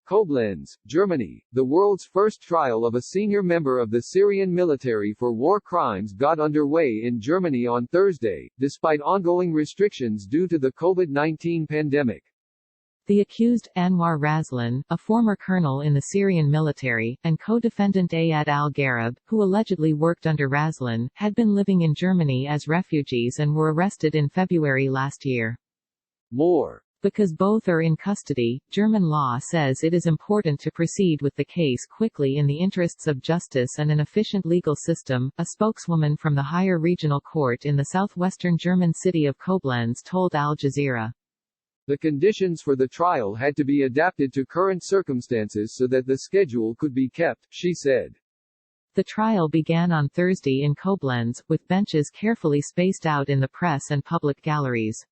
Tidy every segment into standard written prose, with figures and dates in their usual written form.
Koblenz, Germany, the world's first trial of a senior member of the Syrian military for war crimes got underway in Germany on Thursday, despite ongoing restrictions due to the COVID-19 pandemic. The accused, Anwar Razlan, a former colonel in the Syrian military, and co-defendant Ayad al-Gharib, who allegedly worked under Razlan, had been living in Germany as refugees and were arrested in February last year. More. Because both are in custody, German law says it is important to proceed with the case quickly in the interests of justice and an efficient legal system, a spokeswoman from the higher regional court in the southwestern German city of Koblenz told Al Jazeera. The conditions for the trial had to be adapted to current circumstances so that the schedule could be kept, she said. The trial began on Thursday in Koblenz, with benches carefully spaced out in the press and public galleries.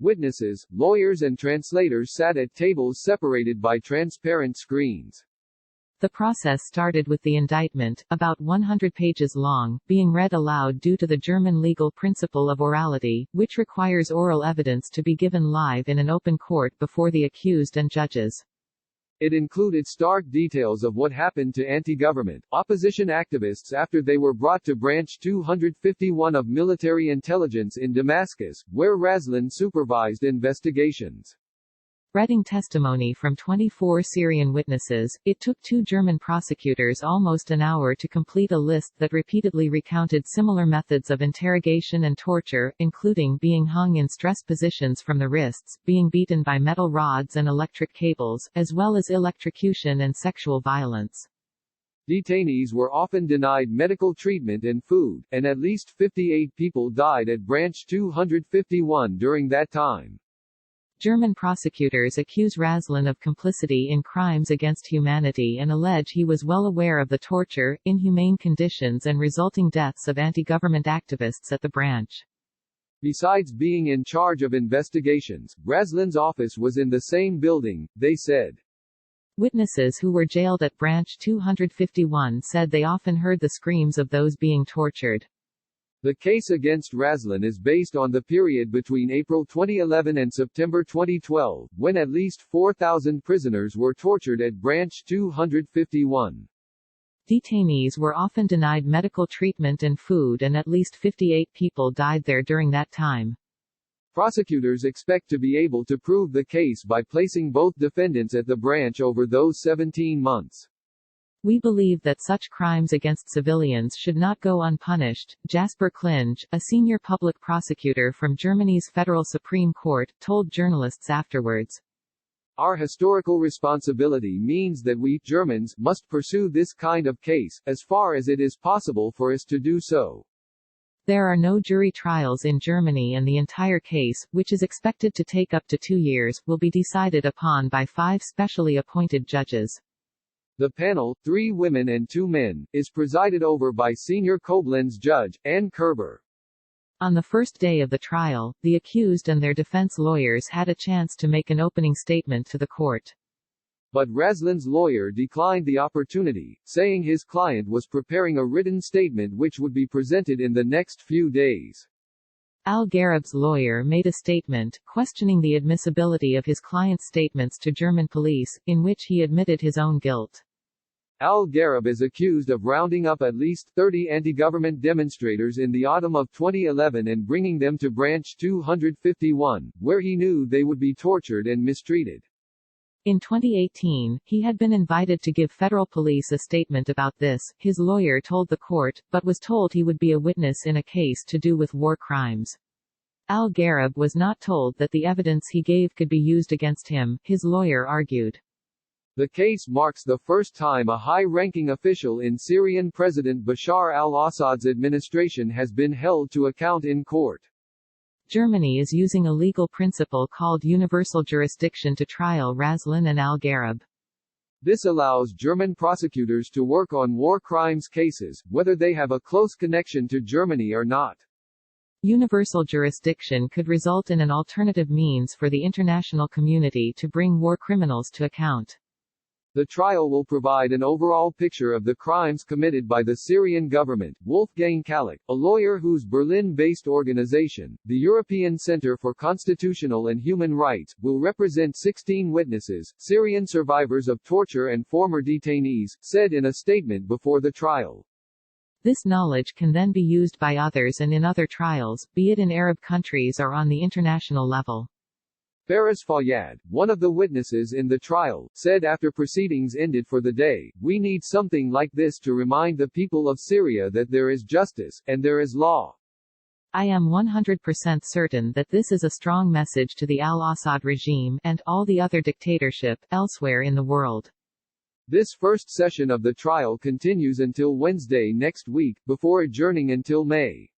Witnesses, lawyers and translators sat at tables separated by transparent screens. The process started with the indictment, about 100 pages long, being read aloud due to the German legal principle of orality, which requires oral evidence to be given live in an open court before the accused and judges. It included stark details of what happened to anti-government, opposition activists after they were brought to Branch 251 of military intelligence in Damascus, where Razlan supervised investigations. Reading testimony from 24 Syrian witnesses, it took two German prosecutors almost an hour to complete a list that repeatedly recounted similar methods of interrogation and torture, including being hung in stress positions from the wrists, being beaten by metal rods and electric cables, as well as electrocution and sexual violence. Detainees were often denied medical treatment and food, and at least 58 people died at Branch 251 during that time. German prosecutors accuse Razlan of complicity in crimes against humanity and allege he was well aware of the torture, inhumane conditions and resulting deaths of anti-government activists at the branch. Besides being in charge of investigations, Razlan's office was in the same building, they said. Witnesses who were jailed at Branch 251 said they often heard the screams of those being tortured. The case against Razlan is based on the period between April 2011 and September 2012, when at least 4,000 prisoners were tortured at Branch 251. Detainees were often denied medical treatment and food and at least 58 people died there during that time. Prosecutors expect to be able to prove the case by placing both defendants at the branch over those 17 months. We believe that such crimes against civilians should not go unpunished, Jasper Klinge, a senior public prosecutor from Germany's Federal Supreme Court, told journalists afterwards. Our historical responsibility means that we, Germans, must pursue this kind of case, as far as it is possible for us to do so. There are no jury trials in Germany and the entire case, which is expected to take up to 2 years, will be decided upon by 5 specially appointed judges. The panel, 3 women and 2 men, is presided over by senior Koblenz judge, Anne Kerber. On the first day of the trial, the accused and their defense lawyers had a chance to make an opening statement to the court. But Razlan's lawyer declined the opportunity, saying his client was preparing a written statement which would be presented in the next few days. Al-Gharib's lawyer made a statement, questioning the admissibility of his client's statements to German police, in which he admitted his own guilt. Al-Gharib is accused of rounding up at least 30 anti-government demonstrators in the autumn of 2011 and bringing them to Branch 251, where he knew they would be tortured and mistreated. In 2018, he had been invited to give federal police a statement about this, his lawyer told the court, but was told he would be a witness in a case to do with war crimes. Al-Gharib was not told that the evidence he gave could be used against him, his lawyer argued. The case marks the first time a high-ranking official in Syrian President Bashar al-Assad's administration has been held to account in court. Germany is using a legal principle called universal jurisdiction to trial Razlan and al-Gharib. This allows German prosecutors to work on war crimes cases, whether they have a close connection to Germany or not. Universal jurisdiction could result in an alternative means for the international community to bring war criminals to account. The trial will provide an overall picture of the crimes committed by the Syrian government. Wolfgang Kalleck, a lawyer whose Berlin-based organization, the European Center for Constitutional and Human Rights, will represent 16 witnesses, Syrian survivors of torture and former detainees, said in a statement before the trial. This knowledge can then be used by others and in other trials, be it in Arab countries or on the international level. Faris Fayyad, one of the witnesses in the trial, said after proceedings ended for the day, "We need something like this to remind the people of Syria that there is justice, and there is law." I am 100% certain that this is a strong message to the al-Assad regime, and all the other dictatorship, elsewhere in the world. This first session of the trial continues until Wednesday next week, before adjourning until May.